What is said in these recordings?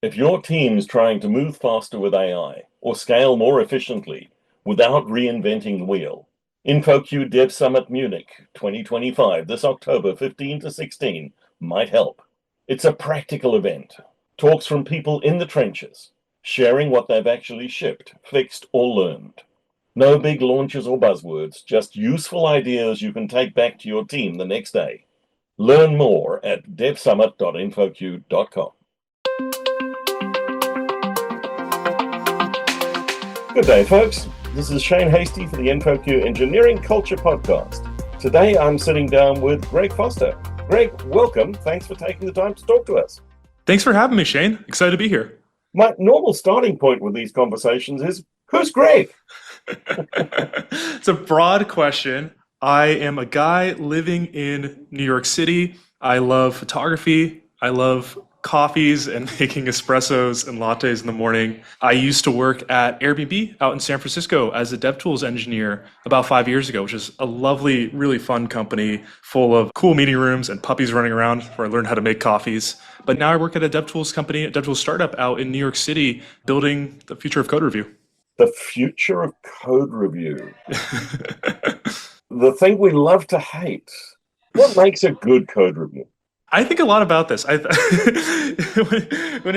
If your team's trying to move faster with AI or scale more efficiently without reinventing the wheel, InfoQ Dev Summit Munich 2025, this October 15 to 16, might help. It's a practical event. Talks from people in the trenches, sharing what they've actually shipped, fixed, or learned. No big launches or buzzwords, just useful ideas you can take back to your team the next day. Learn more at devsummit.infoq.com. Good day, folks. This is Shane Hastie for the InfoQ Engineering Culture Podcast. Today, I'm sitting down with Greg Foster. Greg, welcome. Thanks for taking the time to talk to us. Thanks for having me, Shane. Excited to be here. My normal starting point with these conversations is, who's Greg? It's a broad question. I am a guy living in New York City. I love photography. I love coffees and making espressos and lattes in the morning. I used to work at Airbnb out in San Francisco as a DevTools engineer about 5 years ago, which is a lovely, really fun company full of cool meeting rooms and puppies running around where I learned how to make coffees. But now I work at a DevTools company, a DevTools startup out in New York City, building the future of code review. The future of code review. The thing we love to hate. What makes a good code review? I think a lot about this. Whenever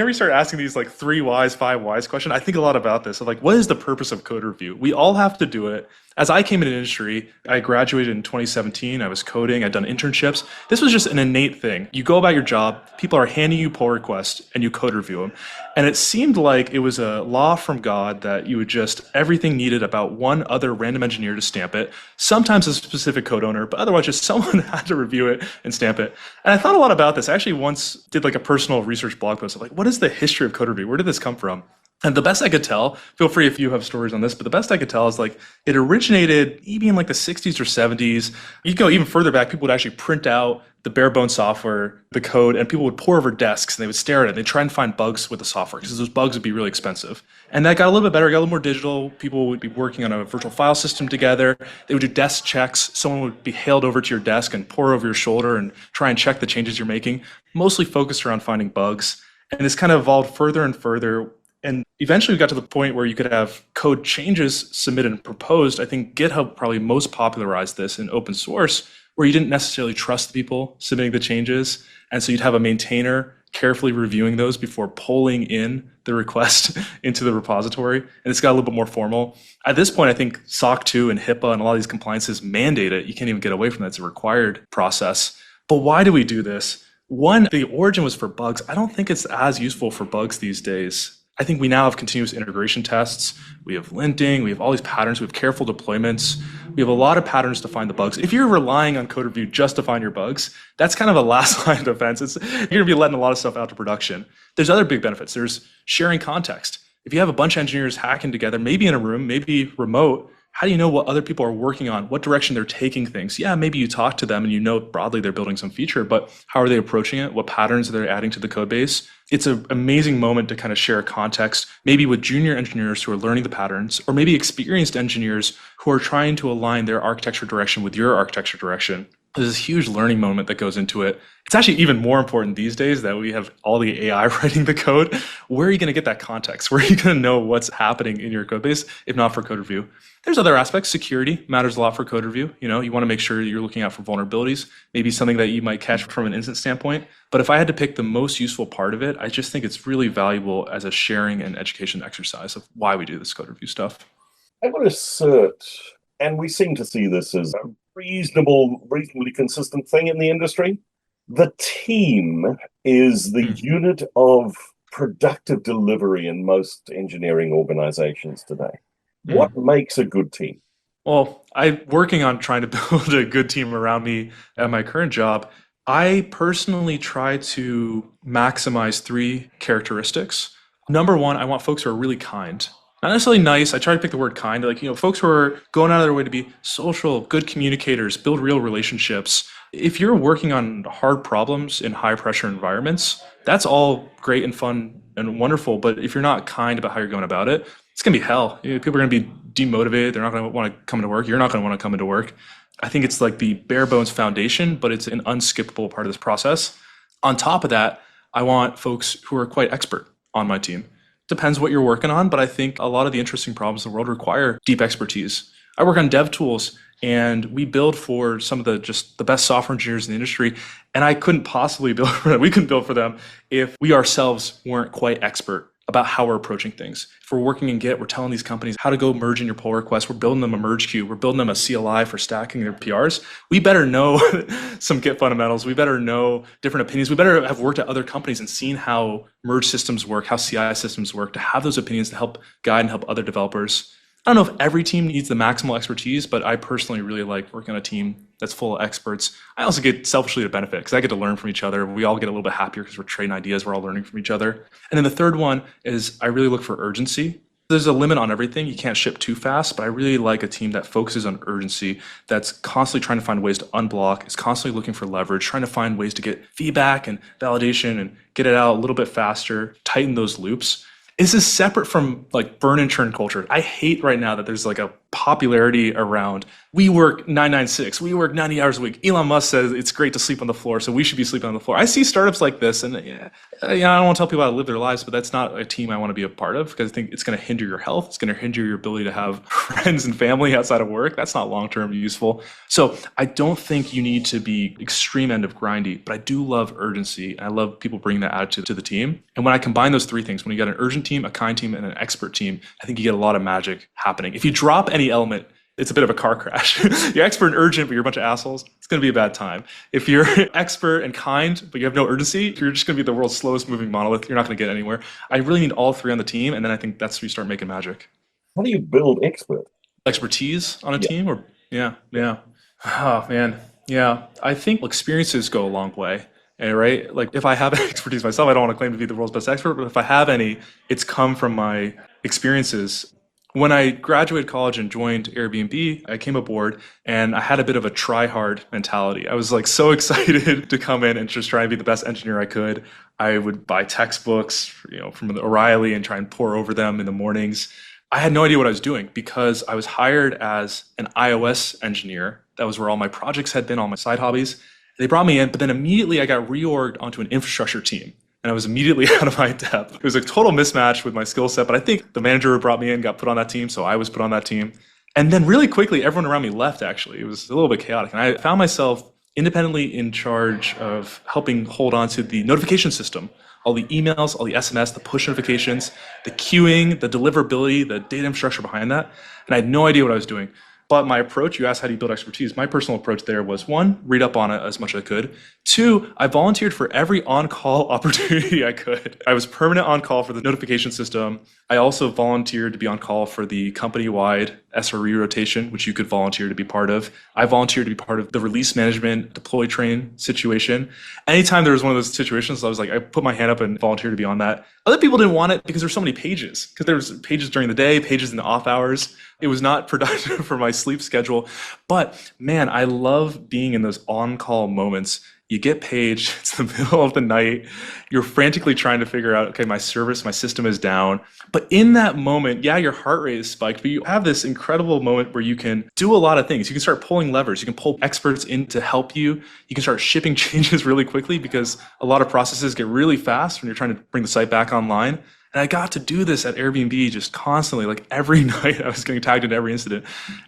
you start asking these like 3 whys, 5 whys question, I think a lot about this. So like, what is the purpose of code review? We all have to do it. As I came into the industry, I graduated in 2017. I was coding. I'd done internships. This was just an innate thing. You go about your job. People are handing you pull requests, and you code review them. And it seemed like it was a law from God that you would just everything needed about one other random engineer to stamp it. Sometimes a specific code owner, but otherwise just someone had to review it and stamp it. And I thought a lot about this. I actually once did like a personal research blog post of like, what is the history of code review? Where did this come from? And the best I could tell, feel free if you have stories on this, but the best I could tell is like it originated maybe in like the 60s or 70s. You go even further back, people would actually print out the bare bones software, the code, and people would pour over desks and they would stare at it. They'd try and find bugs with the software because those bugs would be really expensive. And that got a little bit better, got a little more digital. People would be working on a virtual file system together. They would do desk checks. Someone would be hailed over to your desk and pour over your shoulder and try and check the changes you're making, mostly focused around finding bugs. And this kind of evolved further and further. And eventually we got to the point where you could have code changes submitted and proposed. I think GitHub probably most popularized this in open source, where you didn't necessarily trust the people submitting the changes. And so you'd have a maintainer carefully reviewing those before pulling in the request into the repository. And it's got a little bit more formal. At this point, I think SOC 2 and HIPAA and a lot of these compliances mandate it. You can't even get away from that. It's a required process. But why do we do this? One, the origin was for bugs. I don't think it's as useful for bugs these days. I think we now have continuous integration tests. We have linting. We have all these patterns. We have careful deployments. We have a lot of patterns to find the bugs. If you're relying on code review just to find your bugs, that's kind of a last line of defense. You're going to be letting a lot of stuff out to production. There's other big benefits. There's sharing context. If you have a bunch of engineers hacking together, maybe in a room, maybe remote, how do you know what other people are working on, what direction they're taking things? Yeah, maybe you talk to them and you know broadly they're building some feature, but how are they approaching it? What patterns are they adding to the code base? It's an amazing moment to kind of share context, maybe with junior engineers who are learning the patterns, or maybe experienced engineers who are trying to align their architecture direction with your architecture direction. There's this huge learning moment that goes into it. It's actually even more important these days that we have all the AI writing the code. Where are you going to get that context? Where are you going to know what's happening in your code base, if not for code review? There's other aspects. Security matters a lot for code review. You want to make sure you're looking out for vulnerabilities, maybe something that you might catch from an instance standpoint. But if I had to pick the most useful part of it, I just think it's really valuable as a sharing and education exercise of why we do this code review stuff. I would assert, and we seem to see this as a reasonably consistent thing in the industry. The team is the unit of productive delivery in most engineering organizations today. What makes a good team? Well, I'm working on trying to build a good team around me at my current job. I personally try to maximize 3 characteristics. Number 1, I want folks who are really kind. Not necessarily nice. I try to pick the word kind. Like, folks who are going out of their way to be social, good communicators, build real relationships. If you're working on hard problems in high pressure environments, that's all great and fun and wonderful. But if you're not kind about how you're going about it, it's going to be hell. People are going to be demotivated. They're not going to want to come into work. You're not going to want to come into work. I think it's like the bare bones foundation, but it's an unskippable part of this process. On top of that, I want folks who are quite expert. on my team. Depends what you're working on, but I think a lot of the interesting problems in the world require deep expertise. I work on dev tools and we build for some of the best software engineers in the industry. And I couldn't possibly build for them. We couldn't build for them if we ourselves weren't quite expert about how we're approaching things. If we're working in Git, we're telling these companies how to go merge in your pull requests. We're building them a merge queue. We're building them a CLI for stacking their PRs. We better know some Git fundamentals. We better know different opinions. We better have worked at other companies and seen how merge systems work, how CI systems work, to have those opinions to help guide and help other developers. I don't know if every team needs the maximal expertise, but I personally really like working on a team that's full of experts. I also get selfishly to benefit because I get to learn from each other. We all get a little bit happier because we're trading ideas. We're all learning from each other. And then the third one is I really look for urgency. There's a limit on everything. You can't ship too fast, but I really like a team that focuses on urgency, that's constantly trying to find ways to unblock, is constantly looking for leverage, trying to find ways to get feedback and validation and get it out a little bit faster, tighten those loops. This is separate from like burn and churn culture. I hate right now that there's like a popularity around we work 996, we work 90 hours a week. Elon Musk says it's great to sleep on the floor, so we should be sleeping on the floor. I see startups like this, and I don't want to tell people how to live their lives, but that's not a team I want to be a part of because I think it's going to hinder your health. It's going to hinder your ability to have friends and family outside of work. That's not long-term useful. So I don't think you need to be extreme end of grindy, but I do love urgency. And I love people bringing that attitude to the team. And when I combine those three things, when you got an urgent team, a kind team, and an expert team, I think you get a lot of magic happening. If you drop any element, it's a bit of a car crash. You're expert and urgent, but you're a bunch of assholes. It's going to be a bad time. If you're expert and kind, but you have no urgency, you're just going to be the world's slowest moving monolith. You're not going to get anywhere. I really need all three on the team, and then I think that's where you start making magic. How do you build expertise on a team? Or yeah. Oh man, yeah. I think experiences go a long way. Right? Like if I have expertise myself, I don't want to claim to be the world's best expert, but if I have any, it's come from my experiences. When I graduated college and joined Airbnb, I came aboard and I had a bit of a try-hard mentality. I was like so excited to come in and just try and be the best engineer I could. I would buy textbooks, from O'Reilly and try and pore over them in the mornings. I had no idea what I was doing because I was hired as an iOS engineer. That was where all my projects had been, all my side hobbies. They brought me in, but then immediately I got reorged onto an infrastructure team. And I was immediately out of my depth. It was a total mismatch with my skill set, but I think the manager who brought me in got put on that team, so I was put on that team. And then really quickly, everyone around me left, actually. It was a little bit chaotic. And I found myself independently in charge of helping hold on to the notification system, all the emails, all the SMS, the push notifications, the queuing, the deliverability, the data infrastructure behind that. And I had no idea what I was doing. But my approach, you asked how do you build expertise? My personal approach there was one, read up on it as much as I could. Two, I volunteered for every on-call opportunity I could. I was permanent on-call for the notification system. I also volunteered to be on call for the company-wide SRE rotation, which you could volunteer to be part of. I volunteered to be part of the release management deploy train situation. Anytime there was one of those situations, I was like, I put my hand up and volunteered to be on that. Other people didn't want it because there's so many pages, because there was pages during the day, pages in the off hours. It was not productive for my sleep schedule. But man, I love being in those on-call moments. You get paged, it's the middle of the night, you're frantically trying to figure out, okay, my system is down. But in that moment, yeah, your heart rate is spiked, but you have this incredible moment where you can do a lot of things. You can start pulling levers, you can pull experts in to help you. You can start shipping changes really quickly because a lot of processes get really fast when you're trying to bring the site back online. And I got to do this at Airbnb just constantly, like every night I was getting tagged into every incident.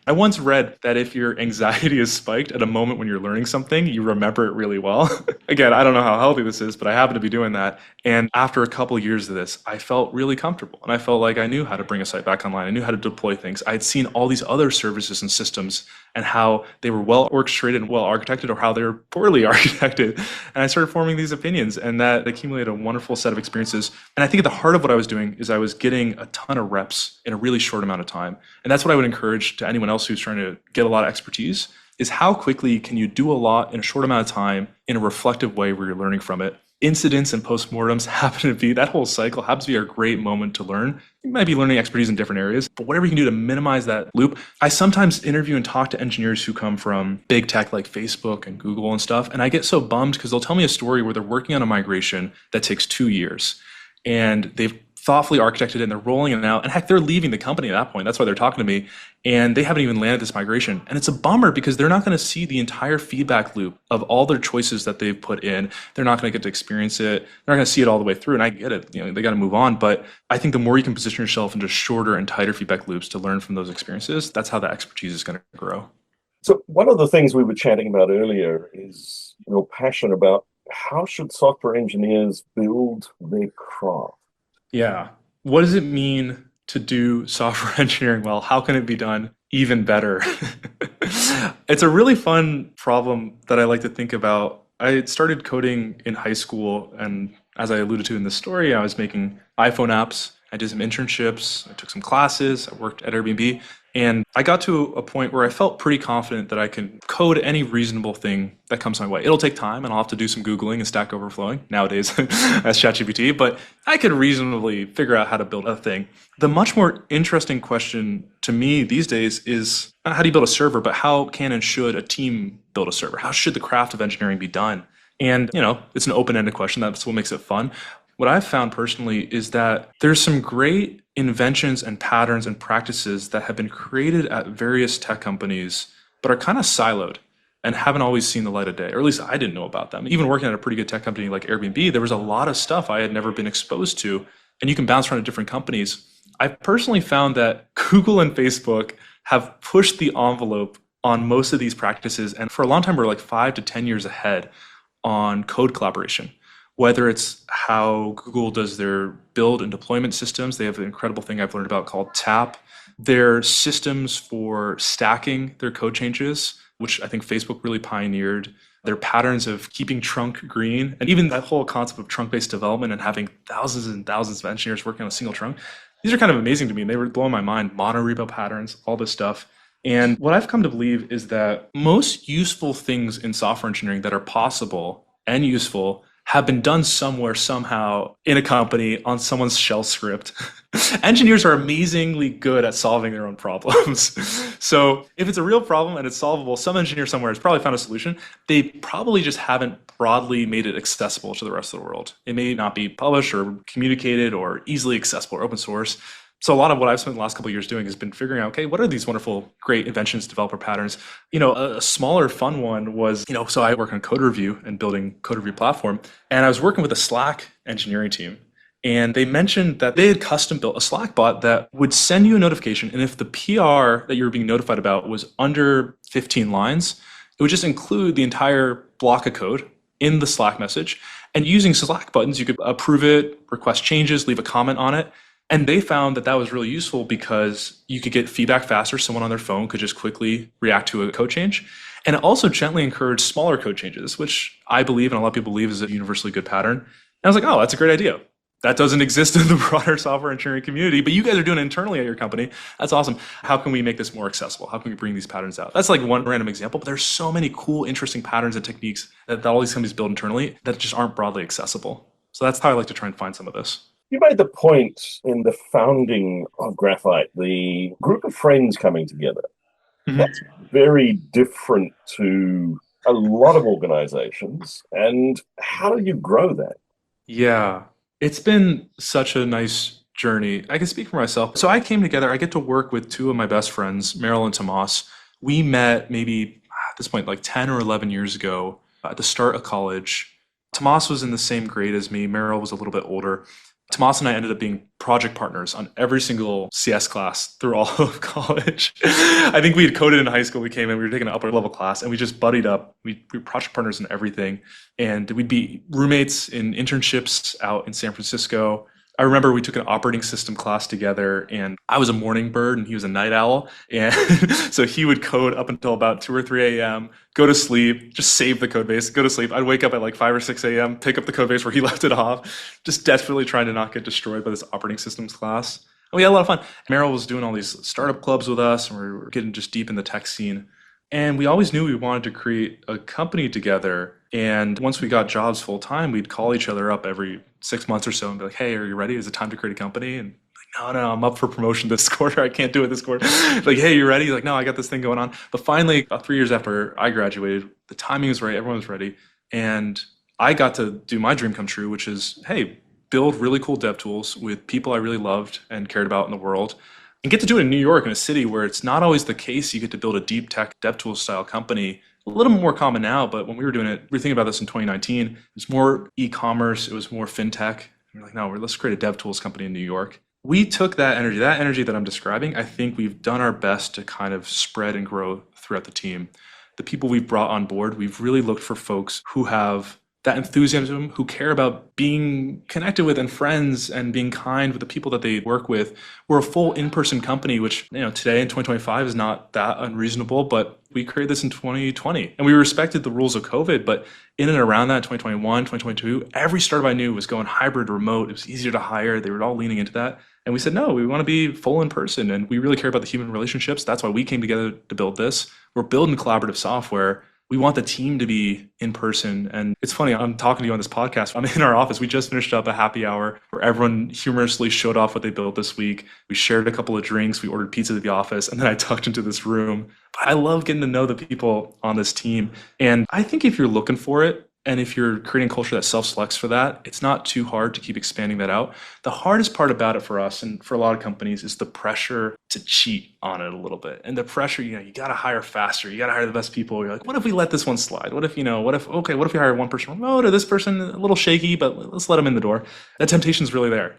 I once read that if your anxiety is spiked at a moment when you're learning something, you remember it really well. Again, I don't know how healthy this is, but I happen to be doing that. And after a couple of years of this, I felt really comfortable. And I felt like I knew how to bring a site back online. I knew how to deploy things. I had seen all these other services and systems and how they were well orchestrated and well architected, or how they were poorly architected. And I started forming these opinions, and that accumulated a wonderful set of experiences. And I think at the heart of what I was doing is I was getting a ton of reps in a really short amount of time. And that's what I would encourage to anyone else who's trying to get a lot of expertise, is how quickly can you do a lot in a short amount of time in a reflective way where you're learning from it. Incidents and postmortems happen to be, that whole cycle happens to be a great moment to learn. You might be learning expertise in different areas, but whatever you can do to minimize that loop. I sometimes interview and talk to engineers who come from big tech like Facebook and Google and stuff, and I get so bummed because they'll tell me a story where they're working on a migration that takes 2 years, and they've thoughtfully architected it and they're rolling it out. And heck, they're leaving the company at that point. That's why they're talking to me. And they haven't even landed this migration. And it's a bummer because they're not going to see the entire feedback loop of all their choices that they've put in. They're not going to get to experience it. They're not going to see it all the way through. And I get it. They got to move on. But I think the more you can position yourself into shorter and tighter feedback loops to learn from those experiences, that's how the expertise is going to grow. So one of the things we were chatting about earlier is your passion about how should software engineers build their craft? Yeah. What does it mean to do software engineering well? How can it be done even better? It's a really fun problem that I like to think about. I started coding in high school, and as I alluded to in the story, I was making iPhone apps. I did some internships, I took some classes, I worked at Airbnb, and I got to a point where I felt pretty confident that I can code any reasonable thing that comes my way. It'll take time, and I'll have to do some Googling and Stack Overflowing nowadays as ChatGPT, but I could reasonably figure out how to build a thing. The much more interesting question to me these days is not how do you build a server, but how can and should a team build a server? How should the craft of engineering be done? And, it's an open-ended question. That's what makes it fun. What I've found personally is that there's some great inventions and patterns and practices that have been created at various tech companies, but are kind of siloed and haven't always seen the light of day, or at least I didn't know about them. Even working at a pretty good tech company like Airbnb, there was a lot of stuff I had never been exposed to, and you can bounce around to different companies. I personally found that Google and Facebook have pushed the envelope on most of these practices, and for a long time, we're like 5 to 10 years ahead on code collaboration. Whether it's how Google does their build and deployment systems, they have an incredible thing I've learned about called TAP. Their systems for stacking their code changes, which I think Facebook really pioneered. Their patterns of keeping trunk green, and even that whole concept of trunk-based development and having thousands and thousands of engineers working on a single trunk. These are kind of amazing to me. They were blowing my mind. Monorepo patterns, all this stuff. And what I've come to believe is that most useful things in software engineering that are possible and useful have been done somewhere, somehow, in a company, on someone's shell script. Engineers are amazingly good at solving their own problems. So if it's a real problem and it's solvable, some engineer somewhere has probably found a solution. They probably just haven't broadly made it accessible to the rest of the world. It may not be published or communicated or easily accessible or open source. So a lot of what I've spent the last couple of years doing has been figuring out, okay, what are these wonderful, great inventions, developer patterns? A smaller fun one was, so I work on code review and building code review platform. And I was working with a Slack engineering team. And they mentioned that they had custom built a Slack bot that would send you a notification. And if the PR that you were being notified about was under 15 lines, it would just include the entire block of code in the Slack message. And using Slack buttons, you could approve it, request changes, leave a comment on it. And they found that that was really useful because you could get feedback faster. Someone on their phone could just quickly react to a code change. And it also gently encouraged smaller code changes, which I believe and a lot of people believe is a universally good pattern. And I was like, oh, that's a great idea. That doesn't exist in the broader software engineering community, but you guys are doing it internally at your company. That's awesome. How can we make this more accessible? How can we bring these patterns out? That's like one random example, but there's so many cool, interesting patterns and techniques that all these companies build internally that just aren't broadly accessible. So that's how I like to try and find some of this. You made the point in the founding of Graphite, the group of friends coming together. Mm-hmm. That's very different to a lot of organizations. And how do you grow that? Yeah, it's been such a nice journey. I can speak for myself. So I came together, I get to work with two of my best friends, Meryl and Tomas. We met maybe at this point, like 10 or 11 years ago at the start of college. Tomas was in the same grade as me. Meryl was a little bit older. Tomas and I ended up being project partners on every single CS class through all of college. I think we had coded in high school. We came in, we were taking an upper level class, and we just buddied up. We were project partners in everything. And we'd be roommates in internships out in San Francisco. I remember we took an operating system class together, and I was a morning bird and he was a night owl. And so he would code up until about 2 or 3 a.m., go to sleep, just save the code base, go to sleep. I'd wake up at like 5 or 6 a.m., pick up the code base where he left it off, just desperately trying to not get destroyed by this operating systems class. And we had a lot of fun. Meryl was doing all these startup clubs with us, and we were getting just deep in the tech scene. And we always knew we wanted to create a company together. And once we got jobs full time, we'd call each other up every 6 months or so and be like, hey, are you ready? Is it time to create a company? And like, no, I'm up for promotion this quarter. I can't do it this quarter. Like, hey, you ready? Like, no, I got this thing going on. But finally, about 3 years after I graduated, the timing was right. Everyone was ready. And I got to do my dream come true, which is, hey, build really cool dev tools with people I really loved and cared about in the world, and get to do it in New York, in a city where it's not always the case. You get to build a deep tech dev tool style company. A little more common now, but when we were doing it, we were thinking about this in 2019. It was more e-commerce, it was more fintech. And we're like, no, let's create a dev tools company in New York. We took that energy that I'm describing. I think we've done our best to kind of spread and grow throughout the team. The people we've brought on board, we've really looked for folks who have that enthusiasm, who care about being connected with and friends and being kind with the people that they work with. We're a full in-person company, which today in 2025 is not that unreasonable, but we created this in 2020 and we respected the rules of COVID. But in and around that, 2021, 2022, every startup I knew was going hybrid, remote. It was easier to hire. They were all leaning into that. And we said, no, we want to be full in person and we really care about the human relationships. That's why we came together to build this. We're building collaborative software. We want the team to be in person. And it's funny, I'm talking to you on this podcast. I'm in our office. We just finished up a happy hour where everyone humorously showed off what they built this week. We shared a couple of drinks. We ordered pizza at the office. And then I tucked into this room. But I love getting to know the people on this team. And I think if you're looking for it, and if you're creating a culture that self-selects for that, it's not too hard to keep expanding that out. The hardest part about it for us and for a lot of companies is the pressure to cheat on it a little bit. And the pressure, you got to hire faster. You got to hire the best people. You're like, what if we let this one slide? What if we hire one person remote or this person a little shaky, but let's let them in the door. That temptation's really there.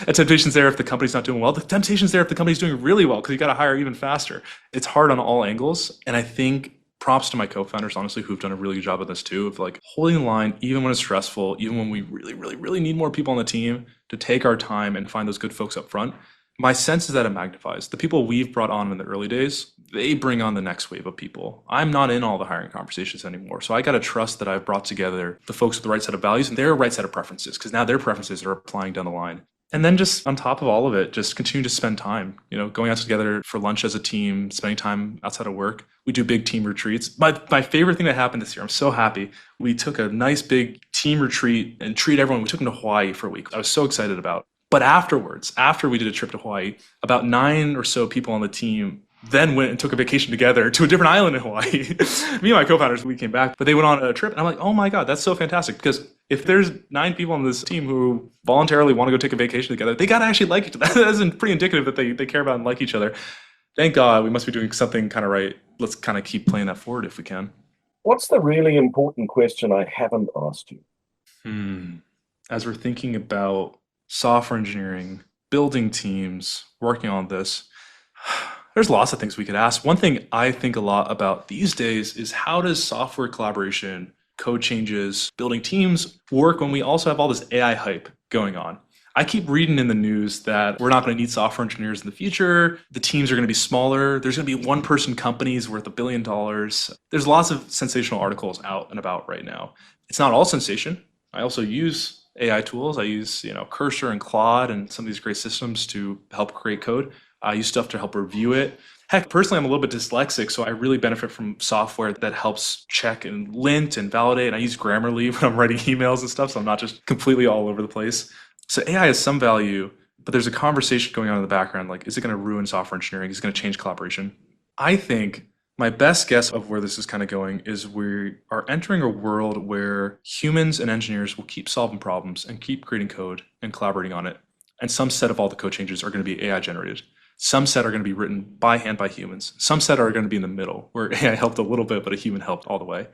That temptation's there if the company's not doing well. The temptation's there if the company's doing really well because you got to hire even faster. It's hard on all angles. And I think props to my co-founders, honestly, who've done a really good job of this too, of like holding the line, even when it's stressful, even when we really, really, really need more people on the team to take our time and find those good folks up front. My sense is that it magnifies. The people we've brought on in the early days, they bring on the next wave of people. I'm not in all the hiring conversations anymore. So I got to trust that I've brought together the folks with the right set of values and their right set of preferences, because now their preferences are applying down the line. And then just on top of all of it, just continue to spend time, going out together for lunch as a team, spending time outside of work. We do big team retreats. My favorite thing that happened this year, I'm so happy. We took a nice big team retreat and treated everyone. We took them to Hawaii for a week. I was so excited about. But afterwards, after we did a trip to Hawaii, about 9 or so people on the team then went and took a vacation together to a different island in Hawaii. Me and my co-founders, we came back, but they went on a trip. And I'm like, oh my God, that's so fantastic. Because if there's 9 people on this team who voluntarily want to go take a vacation together, they got to actually like each other. That is pretty indicative that they care about and like each other. Thank God, we must be doing something kind of right. Let's kind of keep playing that forward if we can. What's the really important question I haven't asked you? As we're thinking about software engineering, building teams, working on this, there's lots of things we could ask. One thing I think a lot about these days is how does software collaboration, code changes, building teams work when we also have all this AI hype going on? I keep reading in the news that we're not going to need software engineers in the future. The teams are going to be smaller. There's going to be one-person companies worth $1 billion. There's lots of sensational articles out and about right now. It's not all sensation. I also use AI tools. I use Cursor and Claude and some of these great systems to help create code. I use stuff to help review it. Heck, personally, I'm a little bit dyslexic, so I really benefit from software that helps check and lint and validate. And I use Grammarly when I'm writing emails and stuff, so I'm not just completely all over the place. So AI has some value, but there's a conversation going on in the background, like, is it going to ruin software engineering? Is it going to change collaboration? I think my best guess of where this is kind of going is we are entering a world where humans and engineers will keep solving problems and keep creating code and collaborating on it. And some set of all the code changes are going to be AI generated. Some set are going to be written by hand by humans. Some set are going to be in the middle, where AI helped a little bit, but a human helped all the way.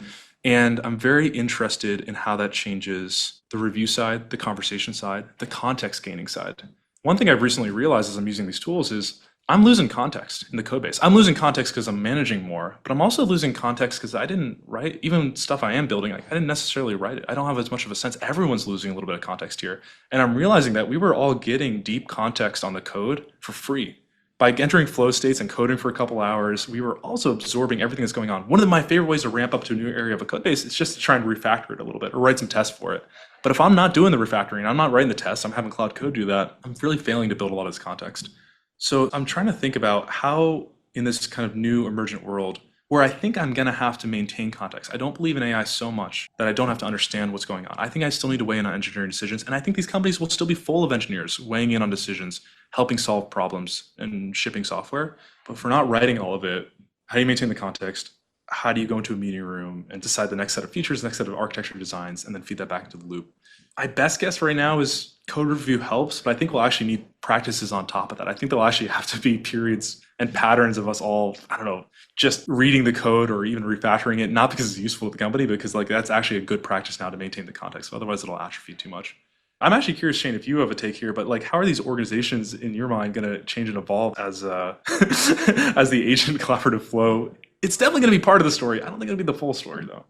And I'm very interested in how that changes the review side, the conversation side, the context gaining side. One thing I've recently realized as I'm using these tools is I'm losing context in the code base. I'm losing context because I'm managing more, but I'm also losing context because I didn't write, even stuff I am building, I didn't necessarily write it. I don't have as much of a sense. Everyone's losing a little bit of context here. And I'm realizing that we were all getting deep context on the code for free. By entering flow states and coding for a couple hours, we were also absorbing everything that's going on. One of my favorite ways to ramp up to a new area of a code base is just to try and refactor it a little bit or write some tests for it. But if I'm not doing the refactoring, I'm not writing the tests, I'm having Cloud Code do that, I'm really failing to build a lot of this context. So I'm trying to think about how in this kind of new emergent world where I think I'm going to have to maintain context. I don't believe in AI so much that I don't have to understand what's going on. I think I still need to weigh in on engineering decisions. And I think these companies will still be full of engineers weighing in on decisions, helping solve problems and shipping software. But if we're not writing all of it, how do you maintain the context? How do you go into a meeting room and decide the next set of features, the next set of architecture designs, and then feed that back into the loop? My best guess right now is code review helps, but I think we'll actually need practices on top of that. I think there'll actually have to be periods and patterns of us all, I don't know, just reading the code or even refactoring it, not because it's useful to the company, because like that's actually a good practice now to maintain the context. Otherwise it'll atrophy too much. I'm actually curious, Shane, if you have a take here, but like, how are these organizations in your mind going to change and evolve as as the agent collaborative flow? It's definitely going to be part of the story. I don't think it'll be the full story though.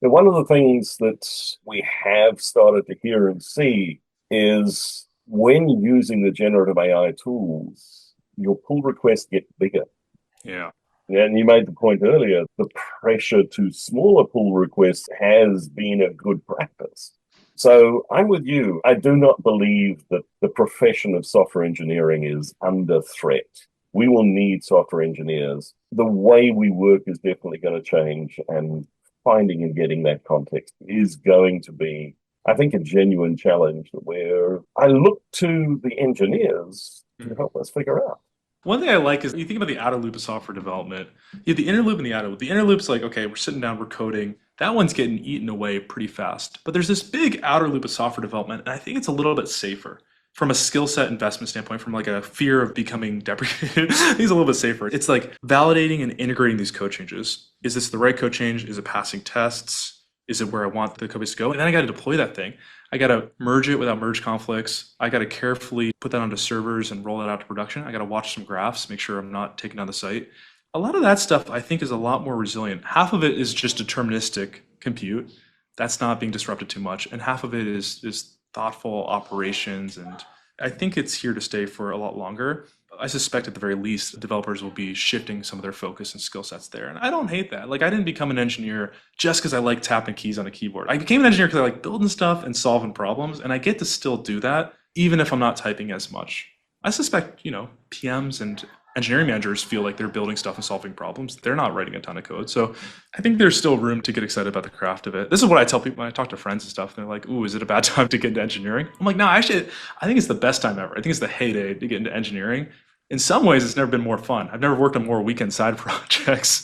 Now, one of the things that we have started to hear and see is when using the generative AI tools, your pull requests get bigger. Yeah. And you made the point earlier, the pressure to smaller pull requests has been a good practice. So I'm with you. I do not believe that the profession of software engineering is under threat. We will need software engineers. The way we work is definitely going to change, and finding and getting that context is going to be, I think, a genuine challenge where I look to the engineers to help us figure out. One thing I like is you think about the outer loop of software development. You have the inner loop and the outer loop. The inner loop's like, okay, we're sitting down, we're coding. That one's getting eaten away pretty fast. But there's this big outer loop of software development, and I think it's a little bit safer from a skill set investment standpoint, from like a fear of becoming deprecated. I think it's a little bit safer. It's like validating and integrating these code changes. Is this the right code change? Is it passing tests? Is it where I want the code base to go? And then I got to deploy that thing. I got to merge it without merge conflicts. I got to carefully put that onto servers and roll it out to production. I got to watch some graphs, make sure I'm not taking down the site. A lot of that stuff I think is a lot more resilient. Half of it is just deterministic compute. That's not being disrupted too much. And half of it is thoughtful operations. And I think it's here to stay for a lot longer. I suspect at the very least, developers will be shifting some of their focus and skill sets there. And I don't hate that. Like, I didn't become an engineer just because I like tapping keys on a keyboard. I became an engineer because I like building stuff and solving problems. And I get to still do that, even if I'm not typing as much. I suspect, PMs and engineering managers feel like they're building stuff and solving problems. They're not writing a ton of code. So I think there's still room to get excited about the craft of it. This is what I tell people when I talk to friends and stuff. They're like, ooh, is it a bad time to get into engineering? I'm like, no, actually, I think it's the best time ever. I think it's the heyday to get into engineering. In some ways, it's never been more fun. I've never worked on more weekend side projects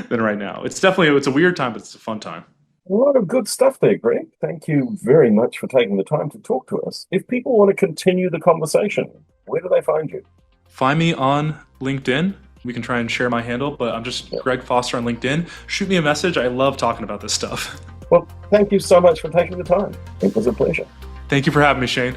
than right now. It's a weird time, but it's a fun time. A lot of good stuff there, Greg. Thank you very much for taking the time to talk to us. If people want to continue the conversation, where do they find you? Find me on LinkedIn. We can try and share my handle, but I'm just Greg Foster on LinkedIn. Shoot me a message. I love talking about this stuff. Well, thank you so much for taking the time. It was a pleasure. Thank you for having me, Shane.